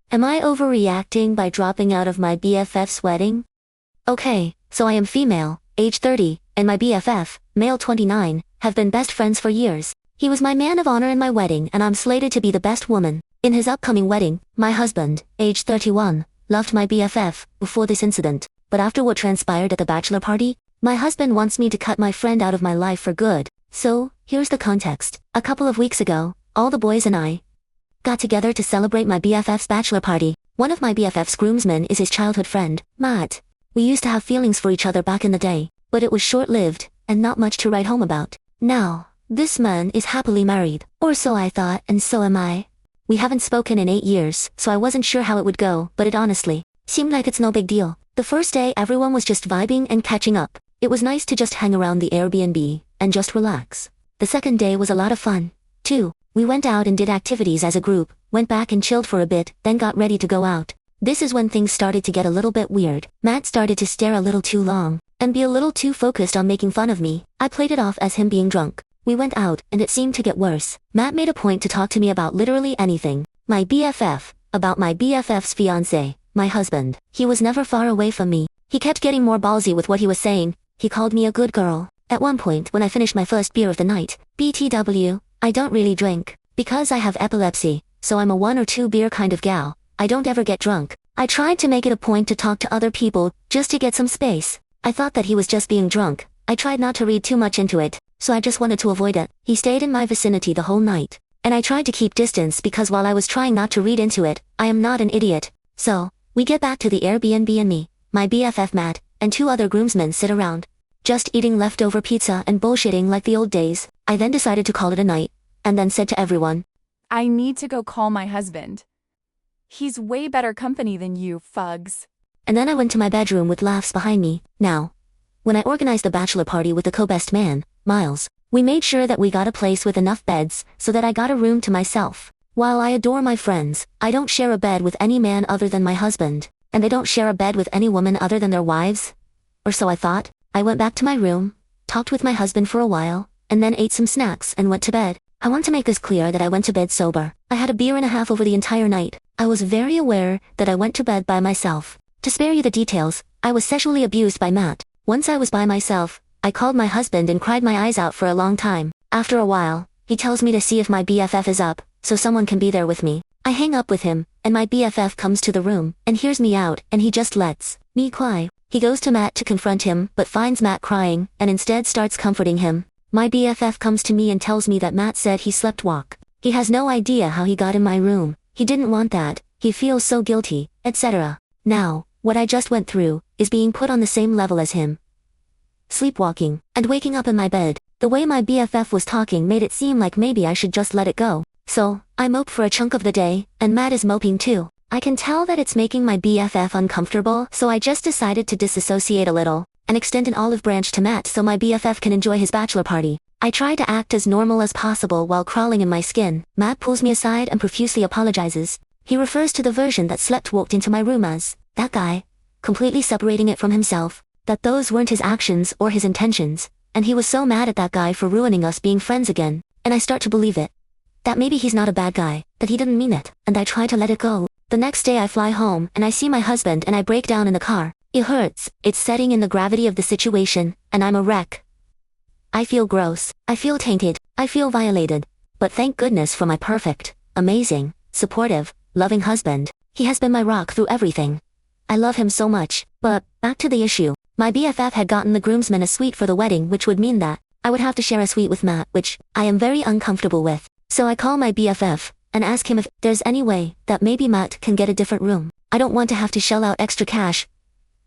Am I overreacting by dropping out of my BFF's wedding? Okay, so I am female, age 30, and my BFF, male 29, have been best friends for years. He was my man of honor in my wedding and I'm slated to be the best woman. In his upcoming wedding, my husband, age 31, loved my BFF before this incident, but after what transpired at the bachelor party, my husband wants me to cut my friend out of my life for good. So, here's the context. A couple of weeks ago, all the boys and I got together to celebrate my BFF's bachelor party. One of my BFF's groomsmen is his childhood friend, Matt. We used to have feelings for each other back in the day, but it was short-lived, and not much to write home about. Now, this man is happily married, or so I thought, and so am I. We haven't spoken in 8 years, so I wasn't sure how it would go, but it honestly seemed like it's no big deal. The first day everyone was just vibing and catching up. It was nice to just hang around the Airbnb and just relax. The second day was a lot of fun, too. We went out and did activities as a group, went back and chilled for a bit, then got ready to go out. This is when things started to get a little bit weird. Matt started to stare a little too long, and be a little too focused on making fun of me. I played it off as him being drunk. We went out, and it seemed to get worse. Matt made a point to talk to me about literally anything. My BFF, about my BFF's fiancé, my husband. He was never far away from me. He kept getting more ballsy with what he was saying. He called me a good girl. At one point when I finished my first beer of the night, BTW, I don't really drink, because I have epilepsy, so I'm a 1 or 2 beer kind of gal. I don't ever get drunk. I tried to make it a point to talk to other people, just to get some space. I thought that he was just being drunk. I tried not to read too much into it, so I just wanted to avoid it. He stayed in my vicinity the whole night, and I tried to keep distance because while I was trying not to read into it, I am not an idiot. So, we get back to the Airbnb and me, my BFF Matt, and 2 other groomsmen sit around, just eating leftover pizza and bullshitting like the old days. I then decided to call it a night, and then said to everyone, I need to go call my husband. He's way better company than you, fugs. And then I went to my bedroom with laughs behind me. Now, when I organized the bachelor party with the co-best man, Miles, we made sure that we got a place with enough beds so that I got a room to myself. While I adore my friends, I don't share a bed with any man other than my husband, and they don't share a bed with any woman other than their wives. Or so I thought. I went back to my room, talked with my husband for a while, and then ate some snacks and went to bed. I want to make this clear that I went to bed sober. I had a beer and a half over the entire night. I was very aware that I went to bed by myself. To spare you the details, I was sexually abused by Matt. Once I was by myself, I called my husband and cried my eyes out for a long time. After a while, he tells me to see if my BFF is up, so someone can be there with me. I hang up with him, and my BFF comes to the room, and hears me out, and he just lets me cry. He goes to Matt to confront him, but finds Matt crying, and instead starts comforting him. My BFF comes to me and tells me that Matt said he slept walk. He has no idea how he got in my room. He didn't want that. He feels so guilty, etc. Now, what I just went through, is being put on the same level as him. Sleepwalking, and waking up in my bed. The way my BFF was talking made it seem like maybe I should just let it go. So, I mope for a chunk of the day, and Matt is moping too. I can tell that it's making my BFF uncomfortable, so I just decided to disassociate a little, and extend an olive branch to Matt so my BFF can enjoy his bachelor party. I try to act as normal as possible while crawling in my skin. Matt pulls me aside and profusely apologizes. He refers to the version that walked into my room as, that guy, completely separating it from himself, that those weren't his actions or his intentions, and he was so mad at that guy for ruining us being friends again, and I start to believe it. That maybe he's not a bad guy, that he didn't mean it, and I try to let it go. The next day I fly home and I see my husband and I break down in the car. It hurts, it's setting in the gravity of the situation, and I'm a wreck. I feel gross, I feel tainted, I feel violated. But thank goodness for my perfect, amazing, supportive, loving husband. He has been my rock through everything. I love him so much. But, back to the issue. My BFF had gotten the groomsmen a suite for the wedding, which would mean that I would have to share a suite with Matt, which I am very uncomfortable with. So I call my BFF and ask him if there's any way that maybe Matt can get a different room. I don't want to have to shell out extra cash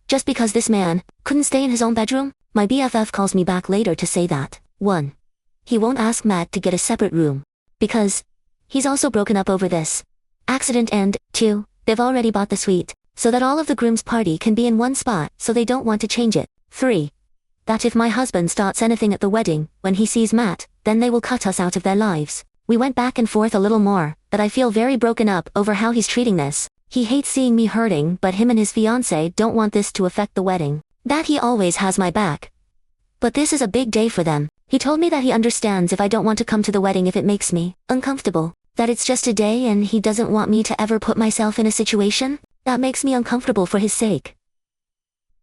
just because this man couldn't stay in his own bedroom. My BFF calls me back later to say that 1. He won't ask Matt to get a separate room because he's also broken up over this accident, and 2, they've already bought the suite so that all of the groom's party can be in one spot, so they don't want to change it. 3. That if my husband starts anything at the wedding when he sees Matt, then they will cut us out of their lives. We went back and forth a little more, but I feel very broken up over how he's treating this. He hates seeing me hurting, but him and his fiancée don't want this to affect the wedding. That he always has my back. But this is a big day for them. He told me that he understands if I don't want to come to the wedding if it makes me uncomfortable. That it's just a day and he doesn't want me to ever put myself in a situation that makes me uncomfortable for his sake.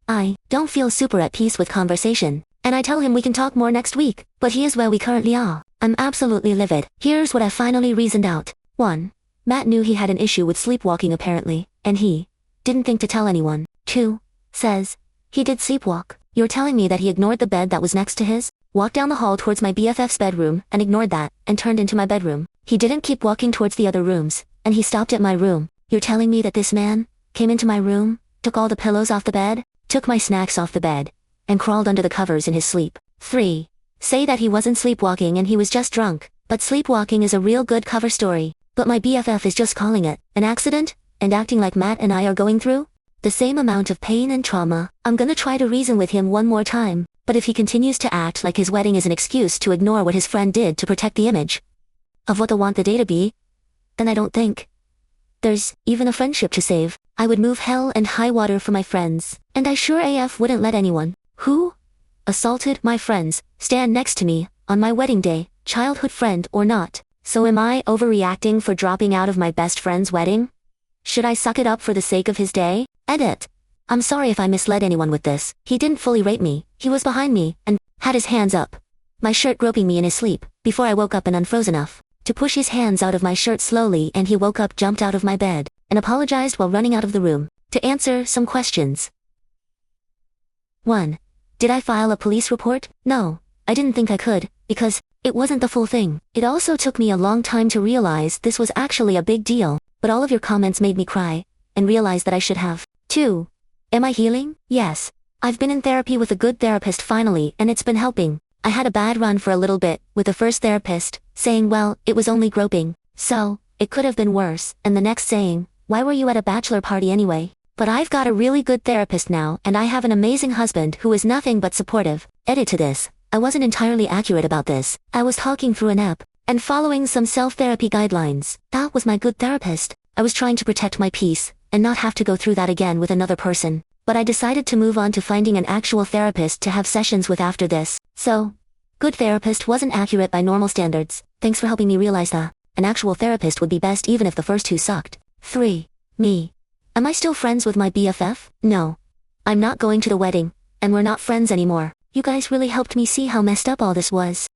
I don't feel super at peace with conversation, and I tell him we can talk more next week, but he is where we currently are. I'm absolutely livid. Here's what I finally reasoned out. 1. Matt knew he had an issue with sleepwalking apparently, and he didn't think to tell anyone. 2. Says he did sleepwalk. You're telling me that he ignored the bed that was next to his, walked down the hall towards my BFF's bedroom and ignored that, and turned into my bedroom. He didn't keep walking towards the other rooms, and he stopped at my room. You're telling me that this man came into my room, took all the pillows off the bed, took my snacks off the bed, and crawled under the covers in his sleep. 3. Say that he wasn't sleepwalking and he was just drunk, but sleepwalking is a real good cover story. But my BFF is just calling it an accident, and acting like Matt and I are going through the same amount of pain and trauma. I'm gonna try to reason with him one more time, but if he continues to act like his wedding is an excuse to ignore what his friend did to protect the image of what they want the day to be, then I don't think there's even a friendship to save. I would move hell and high water for my friends, and I sure AF wouldn't let anyone who assaulted my friends stand next to me on my wedding day, childhood friend or not. So am I overreacting for dropping out of my best friend's wedding? Should I suck it up for the sake of his day? Edit. I'm sorry if I misled anyone with this. He didn't fully rape me. He was behind me and had his hands up my shirt, groping me in his sleep before I woke up and unfroze enough to push his hands out of my shirt slowly, and he woke up, jumped out of my bed, and apologized while running out of the room. To answer some questions. 1. Did I file a police report? No, I didn't think I could, because it wasn't the full thing. It also took me a long time to realize this was actually a big deal, but all of your comments made me cry and realize that I should have. 2. Am I healing? Yes. I've been in therapy with a good therapist finally, and it's been helping. I had a bad run for a little bit with the first therapist saying, well, it was only groping, so it could have been worse, and the next saying, why were you at a bachelor party anyway? But I've got a really good therapist now, and I have an amazing husband who is nothing but supportive. Edit to this. I wasn't entirely accurate about this. I was talking through an app and following some self-therapy guidelines. That was my good therapist. I was trying to protect my peace and not have to go through that again with another person. But I decided to move on to finding an actual therapist to have sessions with after this. So, good therapist wasn't accurate by normal standards. Thanks for helping me realize that an actual therapist would be best even if the first two sucked. 3. Me. Am I still friends with my BFF? No. I'm not going to the wedding, and we're not friends anymore. You guys really helped me see how messed up all this was.